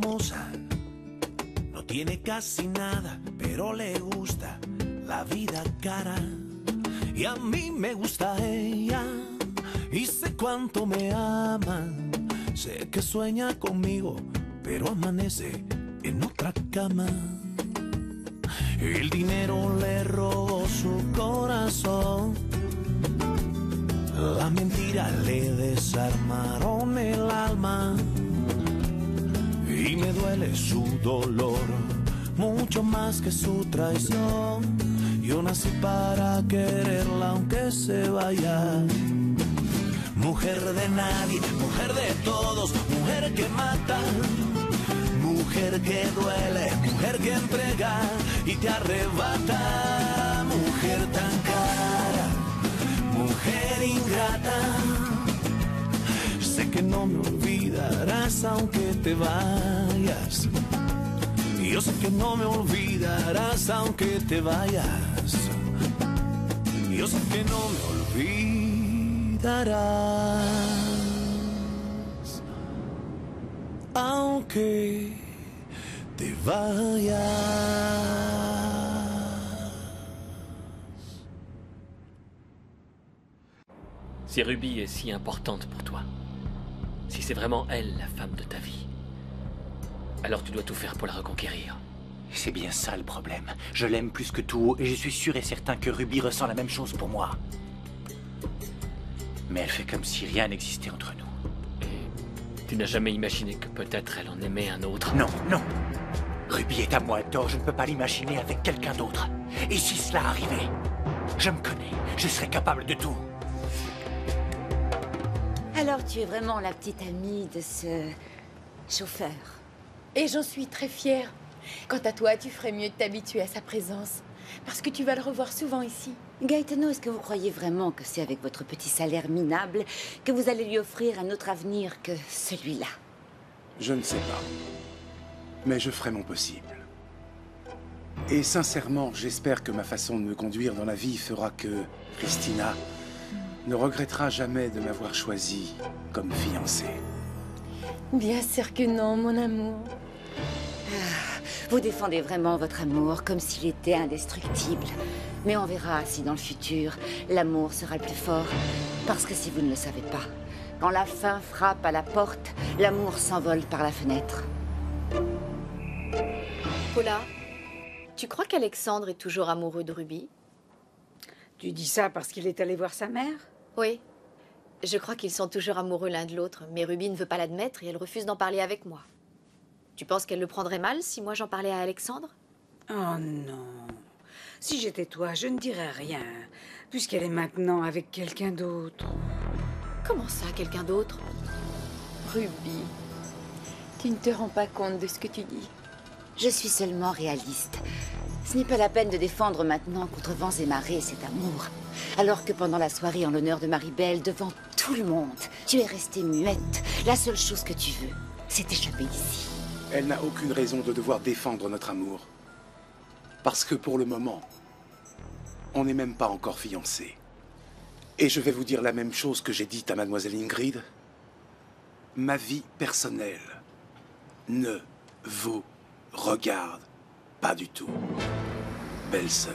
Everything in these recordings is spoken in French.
hermosa, no tiene casi nada, pero le gusta la vida cara. Y a mí me gusta ella, y sé cuánto me ama. Sé que sueña conmigo, pero amanece en otra cama. El dinero le robó su corazón, la mentira le desarmaron el alma. Y me duele su dolor, mucho más que su traición. Yo nací para quererla aunque se vaya. Mujer de nadie, mujer de todos, mujer que mata, mujer que duele, mujer que entrega y te arrebata. Mujer tan cara, mujer ingrata, sé que no me olvidarás aunque te vayas. Yo sé que no me olvidarás aunque te vayas. Yo sé que no me olvidarás aunque te vayas. Si Ruby est si importante pour toi, si c'est vraiment elle la femme de ta vie, alors tu dois tout faire pour la reconquérir. C'est bien ça le problème. Je l'aime plus que tout et je suis sûr et certain que Ruby ressent la même chose pour moi. Mais elle fait comme si rien n'existait entre nous. Et tu n'as jamais imaginé que peut-être elle en aimait un autre? Non, non. Ruby est à moi, Thor. Je ne peux pas l'imaginer avec quelqu'un d'autre. Et si cela arrivait, je me connais. Je serais capable de tout. Alors tu es vraiment la petite amie de ce chauffeur. Et j'en suis très fière. Quant à toi, tu ferais mieux de t'habituer à sa présence. Parce que tu vas le revoir souvent ici. Gaetano, est-ce que vous croyez vraiment que c'est avec votre petit salaire minable que vous allez lui offrir un autre avenir que celui-là? Je ne sais pas. Mais je ferai mon possible. Et sincèrement, j'espère que ma façon de me conduire dans la vie fera que Christina ne regrettera jamais de m'avoir choisi comme fiancée. Bien sûr que non, mon amour. Vous défendez vraiment votre amour comme s'il était indestructible. Mais on verra si dans le futur, l'amour sera le plus fort. Parce que si vous ne le savez pas, quand la faim frappe à la porte, l'amour s'envole par la fenêtre. Paula, tu crois qu'Alexandre est toujours amoureux de Ruby? Tu dis ça parce qu'il est allé voir sa mère? Oui. Je crois qu'ils sont toujours amoureux l'un de l'autre, mais Ruby ne veut pas l'admettre et elle refuse d'en parler avec moi. Tu penses qu'elle le prendrait mal si moi j'en parlais à Alexandre? Oh non. Si j'étais toi, je ne dirais rien, puisqu'elle est maintenant avec quelqu'un d'autre. Comment ça, quelqu'un d'autre? Ruby, tu ne te rends pas compte de ce que tu dis. Je suis seulement réaliste. Ce n'est pas la peine de défendre maintenant contre vents et marées cet amour. Alors que pendant la soirée en l'honneur de Maribel, devant tout le monde, tu es restée muette. La seule chose que tu veux, c'est échapper d'ici. Elle n'a aucune raison de devoir défendre notre amour. Parce que pour le moment, on n'est même pas encore fiancés. Et je vais vous dire la même chose que j'ai dite à mademoiselle Ingrid. Ma vie personnelle ne vous regarde pas du tout, belle-sœur.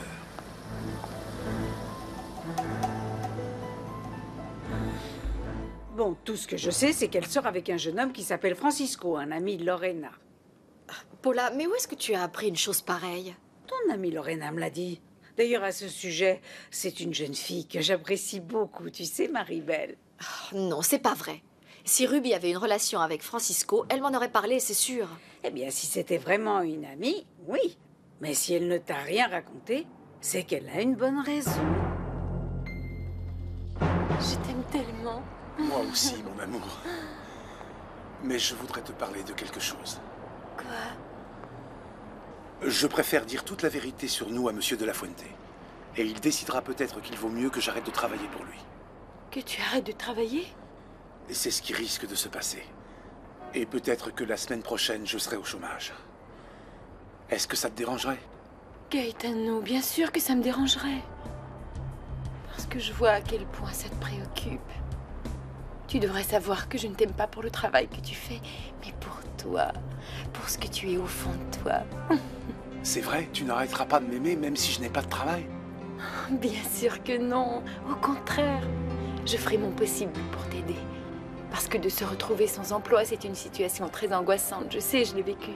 Bon, tout ce que je sais, c'est qu'elle sort avec un jeune homme qui s'appelle Francisco, un ami de Lorena. Paula, mais où est-ce que tu as appris une chose pareille? Ton amie Lorena me l'a dit. D'ailleurs, à ce sujet, c'est une jeune fille que j'apprécie beaucoup, tu sais, Maribel. Oh, non, c'est pas vrai. Si Ruby avait une relation avec Francisco, elle m'en aurait parlé, c'est sûr. Eh bien, si c'était vraiment une amie, oui. Mais si elle ne t'a rien raconté, c'est qu'elle a une bonne raison. Je t'aime tellement. Moi aussi, mon amour. Mais je voudrais te parler de quelque chose. Quoi? Je préfère dire toute la vérité sur nous à Monsieur de la Fuente. Et il décidera peut-être qu'il vaut mieux que j'arrête de travailler pour lui. Que tu arrêtes de travailler? Et c'est ce qui risque de se passer. Et peut-être que la semaine prochaine, je serai au chômage. Est-ce que ça te dérangerait? Gaetano, bien sûr que ça me dérangerait. Parce que je vois à quel point ça te préoccupe. Tu devrais savoir que je ne t'aime pas pour le travail que tu fais, mais pour toi, pour ce que tu es au fond de toi. C'est vrai, tu n'arrêteras pas de m'aimer même si je n'ai pas de travail? Bien sûr que non, au contraire. Je ferai mon possible pour t'aider. Parce que de se retrouver sans emploi, c'est une situation très angoissante. Je sais, je l'ai vécu.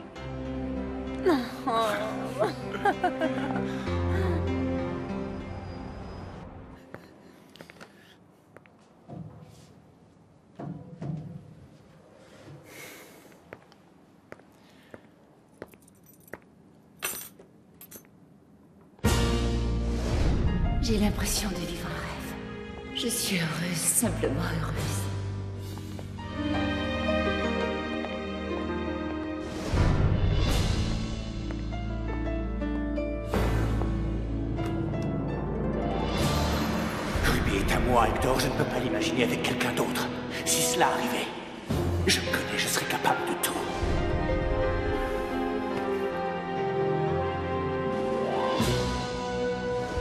J'ai l'impression de vivre un rêve. Je suis heureuse, simplement heureuse. Ruby est à moi, Hector. Je ne peux pas l'imaginer avec quelqu'un d'autre. Si cela arrivait, je me connais, je serais capable de tout.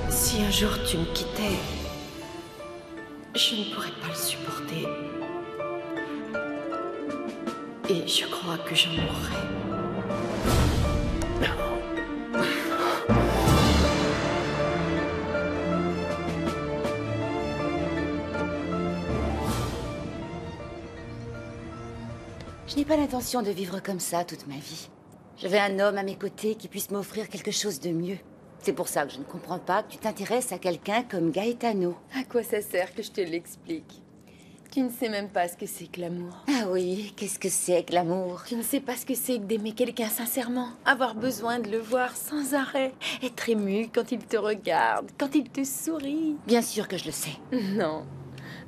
Si un jour tu me quittais, je ne pourrais pas le supporter. Et je crois que j'en mourrais. Je n'ai pas l'intention de vivre comme ça toute ma vie. Je veux un homme à mes côtés qui puisse m'offrir quelque chose de mieux. C'est pour ça que je ne comprends pas que tu t'intéresses à quelqu'un comme Gaetano. À quoi ça sert que je te l'explique? Tu ne sais même pas ce que c'est que l'amour. Ah oui, qu'est-ce que c'est que l'amour? Tu ne sais pas ce que c'est que d'aimer quelqu'un sincèrement. Avoir besoin de le voir sans arrêt. Être ému quand il te regarde, quand il te sourit. Bien sûr que je le sais. Non.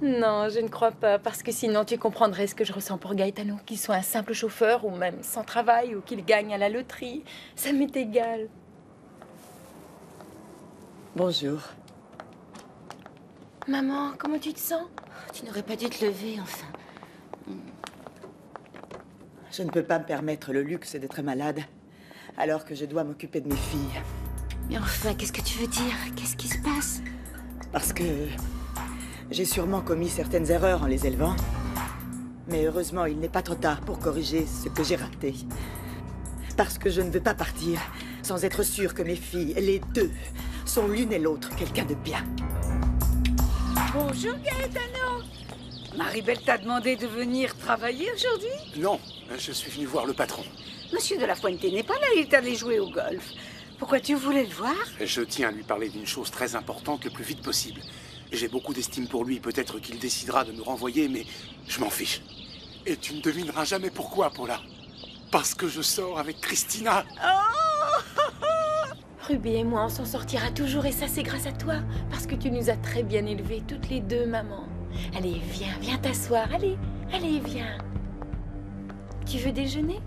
Non, je ne crois pas, parce que sinon tu comprendrais ce que je ressens pour Gaetano. Qu'il soit un simple chauffeur, ou même sans travail, ou qu'il gagne à la loterie. Ça m'est égal. Bonjour. Maman, comment tu te sens? Tu n'aurais pas dû te lever, enfin. Je ne peux pas me permettre le luxe d'être malade, alors que je dois m'occuper de mes filles. Mais enfin, qu'est-ce que tu veux dire? Qu'est-ce qui se passe? Parce que j'ai sûrement commis certaines erreurs en les élevant. Mais heureusement, il n'est pas trop tard pour corriger ce que j'ai raté. Parce que je ne veux pas partir sans être sûre que mes filles, les deux, sont l'une et l'autre quelqu'un de bien. Bonjour Gaetano. Maribel t'a demandé de venir travailler aujourd'hui? Non, je suis venu voir le patron. Monsieur de la Fuente n'est pas là, il est allé jouer au golf. Pourquoi tu voulais le voir? Je tiens à lui parler d'une chose très importante le plus vite possible. J'ai beaucoup d'estime pour lui, peut-être qu'il décidera de nous renvoyer, mais je m'en fiche. Et tu ne devineras jamais pourquoi, Paula. Parce que je sors avec Christina. Ruby et moi, on s'en sortira toujours, et ça, c'est grâce à toi. Parce que tu nous as très bien élevés, toutes les deux, maman. Allez, viens t'asseoir. Allez, viens. Tu veux déjeuner?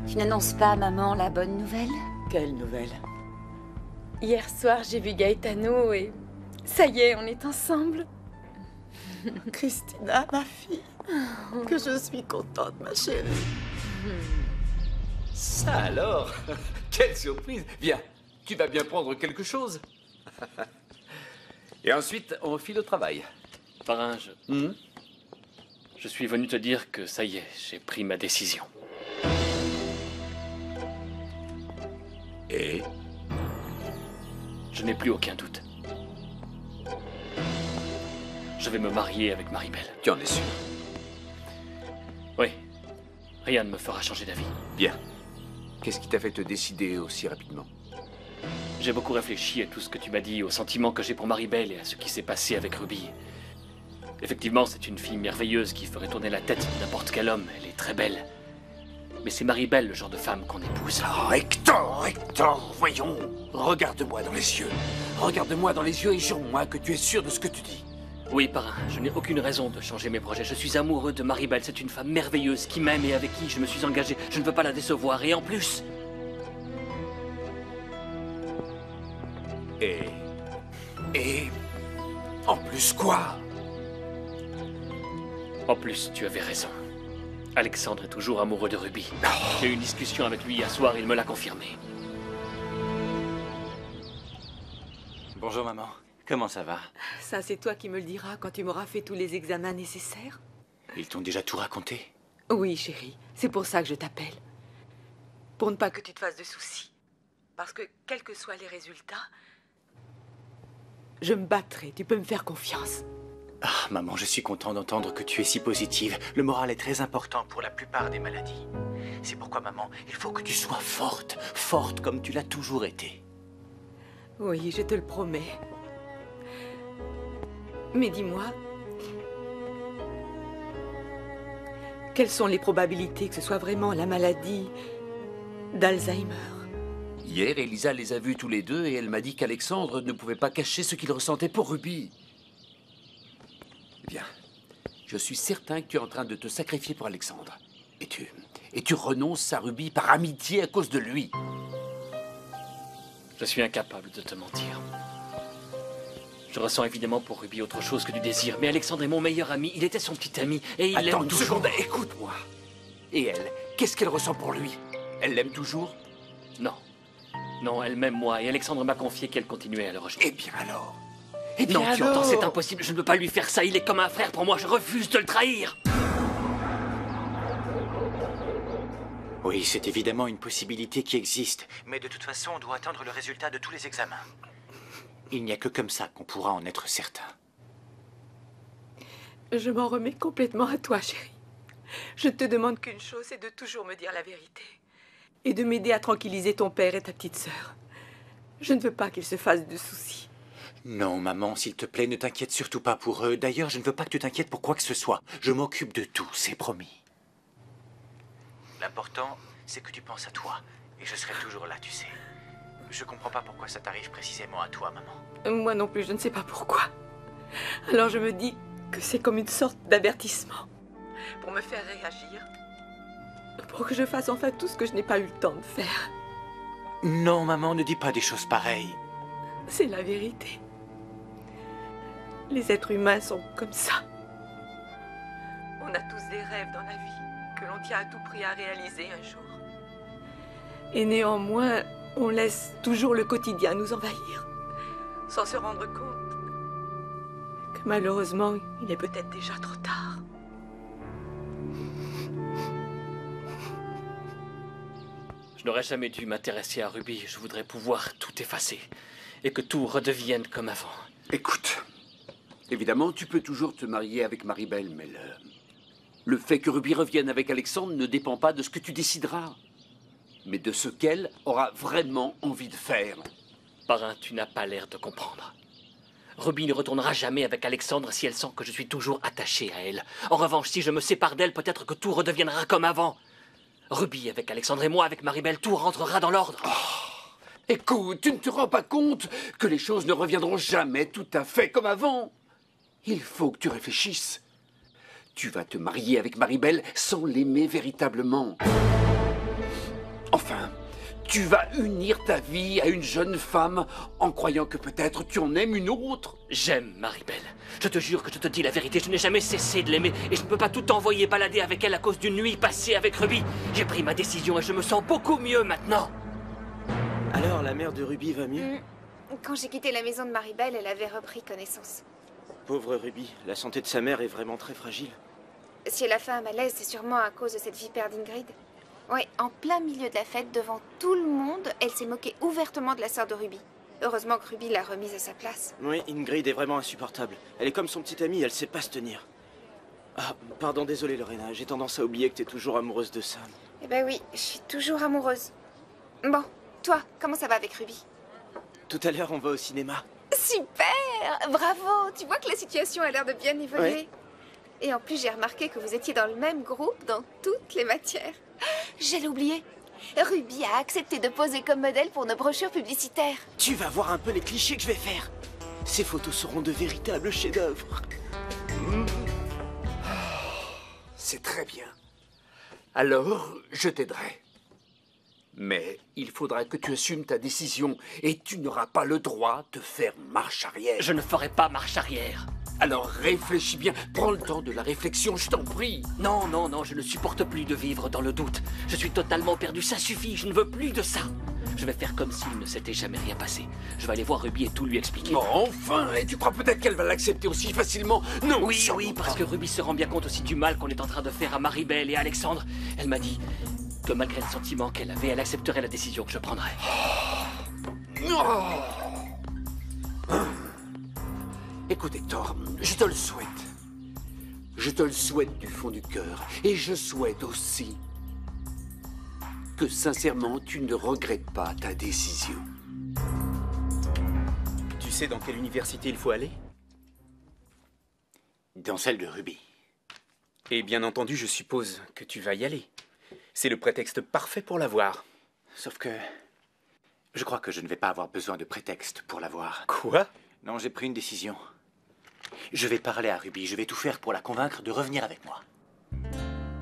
Tu n'annonces pas à maman la bonne nouvelle? Quelle nouvelle? Hier soir, j'ai vu Gaetano et... ça y est, on est ensemble. Christina, ma fille. Que je suis contente, ma chérie. Ça alors? Quelle surprise! Viens, tu vas bien prendre quelque chose. Et ensuite, on file au travail. Parrain, je suis venu te dire que ça y est, j'ai pris ma décision. Et? Je n'ai plus aucun doute. Je vais me marier avec Maribel. Tu en es sûr? Oui. Rien ne me fera changer d'avis. Bien. Qu'est-ce qui t'a fait te décider aussi rapidement? J'ai beaucoup réfléchi à tout ce que tu m'as dit, aux sentiments que j'ai pour Maribel et à ce qui s'est passé avec Ruby. Effectivement, c'est une fille merveilleuse qui ferait tourner la tête de n'importe quel homme. Elle est très belle. Mais c'est Maribel, le genre de femme qu'on épouse. Oh, Hector, voyons. Regarde-moi dans les yeux. Regarde-moi dans les yeux et jure-moi que tu es sûr de ce que tu dis. Oui, parrain, je n'ai aucune raison de changer mes projets. Je suis amoureux de Maribel. C'est une femme merveilleuse qui m'aime et avec qui je me suis engagé. Je ne veux pas la décevoir. Et en plus... Et... en plus quoi? En plus, tu avais raison. Alexandre est toujours amoureux de Ruby. J'ai eu une discussion avec lui hier soir, il me l'a confirmé. Bonjour maman, comment ça va? Ça, c'est toi qui me le diras quand tu m'auras fait tous les examens nécessaires. Ils t'ont déjà tout raconté? Oui, chérie, c'est pour ça que je t'appelle. Pour ne pas que tu te fasses de soucis. Parce que, quels que soient les résultats, je me battrai, tu peux me faire confiance. Ah, maman, je suis content d'entendre que tu es si positive. Le moral est très important pour la plupart des maladies. C'est pourquoi, maman, il faut que tu sois forte. Forte comme tu l'as toujours été. Oui, je te le promets. Mais dis-moi, quelles sont les probabilités que ce soit vraiment la maladie d'Alzheimer? Hier, Elisa les a vus tous les deux et elle m'a dit qu'Alexandre ne pouvait pas cacher ce qu'il ressentait pour Ruby. Bien. Je suis certain que tu es en train de te sacrifier pour Alexandre. Et tu renonces à Ruby par amitié à cause de lui. Je suis incapable de te mentir. Je ressens évidemment pour Ruby autre chose que du désir, mais Alexandre est mon meilleur ami, il était son petit ami, et il l'aime toujours. Attends une seconde, écoute-moi. Et elle, qu'est-ce qu'elle ressent pour lui? Elle l'aime toujours? Non. Non, elle m'aime moi, et Alexandre m'a confié qu'elle continuait à le rejeter. Eh bien alors? Eh bien non, tu entends, c'est impossible, je ne peux pas lui faire ça, il est comme un frère pour moi, je refuse de le trahir. Oui, c'est évidemment une possibilité qui existe, mais de toute façon, on doit attendre le résultat de tous les examens. Il n'y a que comme ça qu'on pourra en être certain. Je m'en remets complètement à toi, chérie. Je ne te demande qu'une chose, c'est de toujours me dire la vérité. Et de m'aider à tranquilliser ton père et ta petite sœur. Je ne veux pas qu'ils se fassent de soucis. Non, maman, s'il te plaît, ne t'inquiète surtout pas pour eux. D'ailleurs, je ne veux pas que tu t'inquiètes pour quoi que ce soit. Je m'occupe de tout, c'est promis. L'important, c'est que tu penses à toi. Et je serai toujours là, tu sais. Je comprends pas pourquoi ça t'arrive précisément à toi, maman. Moi non plus, je ne sais pas pourquoi. Alors je me dis que c'est comme une sorte d'avertissement. Pour me faire réagir. Pour que je fasse enfin tout ce que je n'ai pas eu le temps de faire. Non, maman, ne dis pas des choses pareilles. C'est la vérité. Les êtres humains sont comme ça. On a tous des rêves dans la vie que l'on tient à tout prix à réaliser un jour. Et néanmoins, on laisse toujours le quotidien nous envahir, sans se rendre compte que malheureusement, il est peut-être déjà trop tard. Je n'aurais jamais dû m'intéresser à Ruby, je voudrais pouvoir tout effacer, et que tout redevienne comme avant. Écoute, évidemment, tu peux toujours te marier avec Maribel, mais le fait que Ruby revienne avec Alexandre ne dépend pas de ce que tu décideras, mais de ce qu'elle aura vraiment envie de faire. Parrain, tu n'as pas l'air de comprendre. Ruby ne retournera jamais avec Alexandre si elle sent que je suis toujours attaché à elle. En revanche, si je me sépare d'elle, peut-être que tout redeviendra comme avant. Ruby avec Alexandre et moi avec Maribel, tout rentrera dans l'ordre. Oh, écoute, tu ne te rends pas compte que les choses ne reviendront jamais tout à fait comme avant. Il faut que tu réfléchisses. Tu vas te marier avec Maribel sans l'aimer véritablement. Enfin, tu vas unir ta vie à une jeune femme en croyant que peut-être tu en aimes une autre. J'aime Maribel. Je te jure que je te dis la vérité, je n'ai jamais cessé de l'aimer et je ne peux pas tout envoyer balader avec elle à cause d'une nuit passée avec Ruby. J'ai pris ma décision et je me sens beaucoup mieux maintenant. Alors, la mère de Ruby va mieux? Quand j'ai quitté la maison de Maribel, elle avait repris connaissance. Pauvre Ruby, la santé de sa mère est vraiment très fragile. Si elle a fait un malaise, c'est sûrement à cause de cette vipère d'Ingrid. Oui, en plein milieu de la fête, devant tout le monde, elle s'est moquée ouvertement de la sœur de Ruby. Heureusement que Ruby l'a remise à sa place. Oui, Ingrid est vraiment insupportable. Elle est comme son petit ami, elle sait pas se tenir. Ah, pardon, désolé Lorena, j'ai tendance à oublier que t'es toujours amoureuse de Sam. Eh ben oui, je suis toujours amoureuse. Bon, toi, comment ça va avec Ruby? Tout à l'heure, on va au cinéma. Super! Bravo! Tu vois que la situation a l'air de bien évoluer. Ouais. Et en plus, j'ai remarqué que vous étiez dans le même groupe dans toutes les matières. J'allais oublier. Ruby a accepté de poser comme modèle pour nos brochures publicitaires. Tu vas voir un peu les clichés que je vais faire. Ces photos seront de véritables chefs-d'œuvre. C'est très bien. Alors, je t'aiderai. Mais il faudra que tu assumes ta décision et tu n'auras pas le droit de faire marche arrière. Je ne ferai pas marche arrière. Alors réfléchis bien, prends le temps de la réflexion, je t'en prie. Non, je ne supporte plus de vivre dans le doute. Je suis totalement perdu, ça suffit, je ne veux plus de ça. Je vais faire comme s'il ne s'était jamais rien passé. Je vais aller voir Ruby et tout lui expliquer. Oh, enfin! Et tu crois peut-être qu'elle va l'accepter aussi facilement? Non! Oui, parce que Ruby se rend bien compte aussi du mal qu'on est en train de faire à Maribel et à Alexandre. Elle m'a dit que malgré le sentiment qu'elle avait, elle accepterait la décision que je prendrais. Écoute, Hector, je te le souhaite. Je te le souhaite du fond du cœur. Et je souhaite aussi que, sincèrement, tu ne regrettes pas ta décision. Tu sais dans quelle université il faut aller? Dans celle de Ruby. Et bien entendu, je suppose que tu vas y aller. C'est le prétexte parfait pour la voir. Sauf que... je crois que je ne vais pas avoir besoin de prétexte pour la voir. Quoi? Non, j'ai pris une décision. Je vais parler à Ruby, je vais tout faire pour la convaincre de revenir avec moi.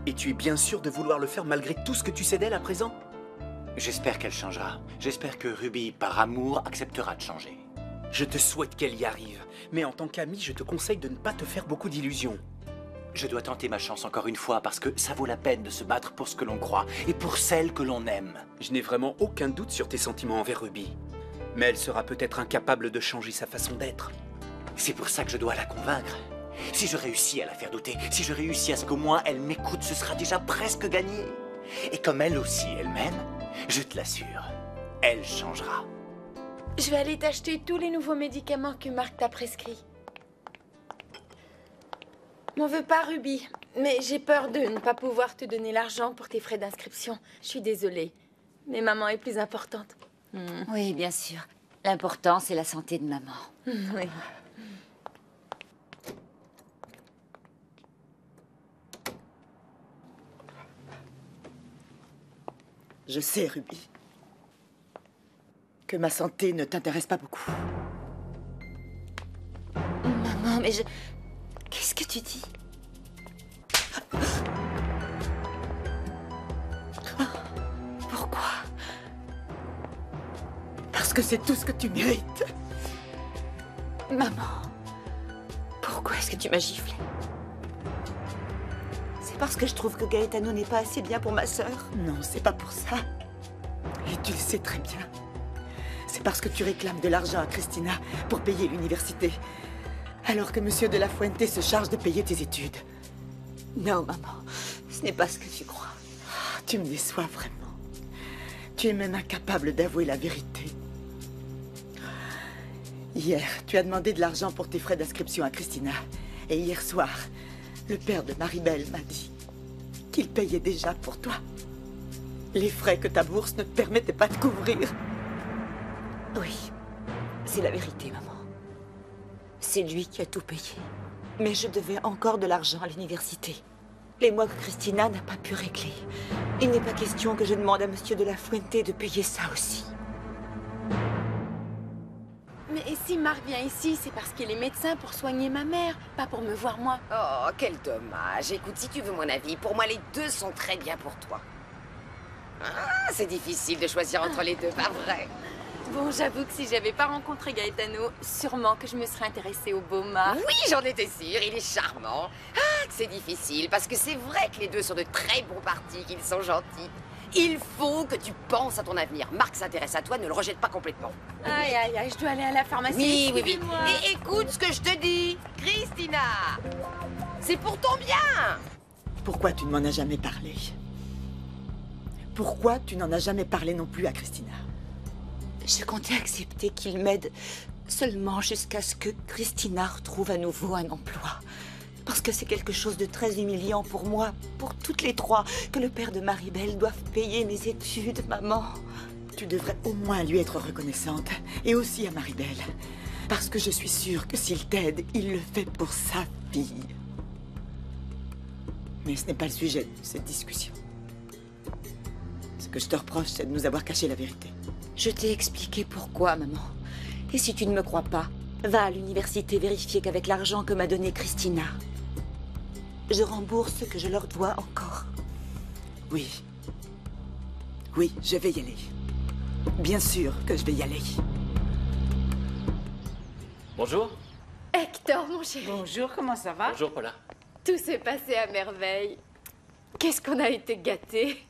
Et tu es bien sûr de vouloir le faire malgré tout ce que tu sais d'elle à présent? J'espère qu'elle changera. J'espère que Ruby, par amour, acceptera de changer. Je te souhaite qu'elle y arrive. Mais en tant qu'ami, je te conseille de ne pas te faire beaucoup d'illusions. Je dois tenter ma chance encore une fois parce que ça vaut la peine de se battre pour ce que l'on croit et pour celle que l'on aime. Je n'ai vraiment aucun doute sur tes sentiments envers Ruby. Mais elle sera peut-être incapable de changer sa façon d'être. C'est pour ça que je dois la convaincre. Si je réussis à la faire douter, si je réussis à ce qu'au moins elle m'écoute, ce sera déjà presque gagné. Et comme elle aussi, elle m'aime, je te l'assure, elle changera. Je vais aller t'acheter tous les nouveaux médicaments que Marc t'a prescrits. M'en veux pas, Ruby, mais j'ai peur de ne pas pouvoir te donner l'argent pour tes frais d'inscription. Je suis désolée, mais maman est plus importante. Oui, bien sûr. L'important, c'est la santé de maman. Oui. Je sais, Ruby, que ma santé ne t'intéresse pas beaucoup. Maman, mais je... Qu'est-ce que tu dis? Pourquoi? Parce que c'est tout ce que tu mérites. Maman, pourquoi est-ce que tu m'as giflé? C'est parce que je trouve que Gaetano n'est pas assez bien pour ma sœur? Non, c'est pas pour ça. Et tu le sais très bien. C'est parce que tu réclames de l'argent à Christina pour payer l'université, alors que Monsieur de la Fuente se charge de payer tes études. Non, maman, ce n'est pas ce que tu crois. Tu me déçois vraiment. Tu es même incapable d'avouer la vérité. Hier, tu as demandé de l'argent pour tes frais d'inscription à Christina. Et hier soir, le père de Maribel m'a dit qu'il payait déjà pour toi. Les frais que ta bourse ne te permettait pas de couvrir. Oui, c'est la vérité, maman. C'est lui qui a tout payé. Mais je devais encore de l'argent à l'université. Les mois que Christina n'a pas pu régler. Il n'est pas question que je demande à Monsieur de la Fuente de payer ça aussi. Mais si Marc vient ici, c'est parce qu'il est médecin pour soigner ma mère, pas pour me voir moi. Oh, quel dommage. Écoute, si tu veux mon avis, pour moi les deux sont très bien pour toi. Ah, c'est difficile de choisir entre les deux, pas vrai? Bon, j'avoue que si j'avais pas rencontré Gaetano, sûrement que je me serais intéressée au beau Marc. Oui, j'en étais sûre, il est charmant. Ah, que c'est difficile, parce que c'est vrai que les deux sont de très bons partis, qu'ils sont gentils. Il faut que tu penses à ton avenir. Marc s'intéresse à toi, ne le rejette pas complètement. Aïe, aïe, aïe, je dois aller à la pharmacie. Oui, oui, oui. Suivez-moi. Et écoute ce que je te dis, Christina. C'est pour ton bien. Pourquoi tu ne m'en as jamais parlé? Pourquoi tu n'en as jamais parlé non plus à Christina? Je comptais accepter qu'il m'aide seulement jusqu'à ce que Christina retrouve à nouveau un emploi. Parce que c'est quelque chose de très humiliant pour moi, pour toutes les trois, que le père de Maribel doive payer mes études, maman. Tu devrais au moins lui être reconnaissante, et aussi à Maribel. Parce que je suis sûre que s'il t'aide, il le fait pour sa fille. Mais ce n'est pas le sujet de cette discussion. Ce que je te reproche, c'est de nous avoir caché la vérité. Je t'ai expliqué pourquoi, maman. Et si tu ne me crois pas, va à l'université vérifier qu'avec l'argent que m'a donné Christina, je rembourse ce que je leur dois encore. Oui. Oui, je vais y aller. Bien sûr que je vais y aller. Bonjour. Hector, mon chéri. Bonjour, comment ça va? Bonjour, Paula. Tout s'est passé à merveille. Qu'est-ce qu'on a été gâtés.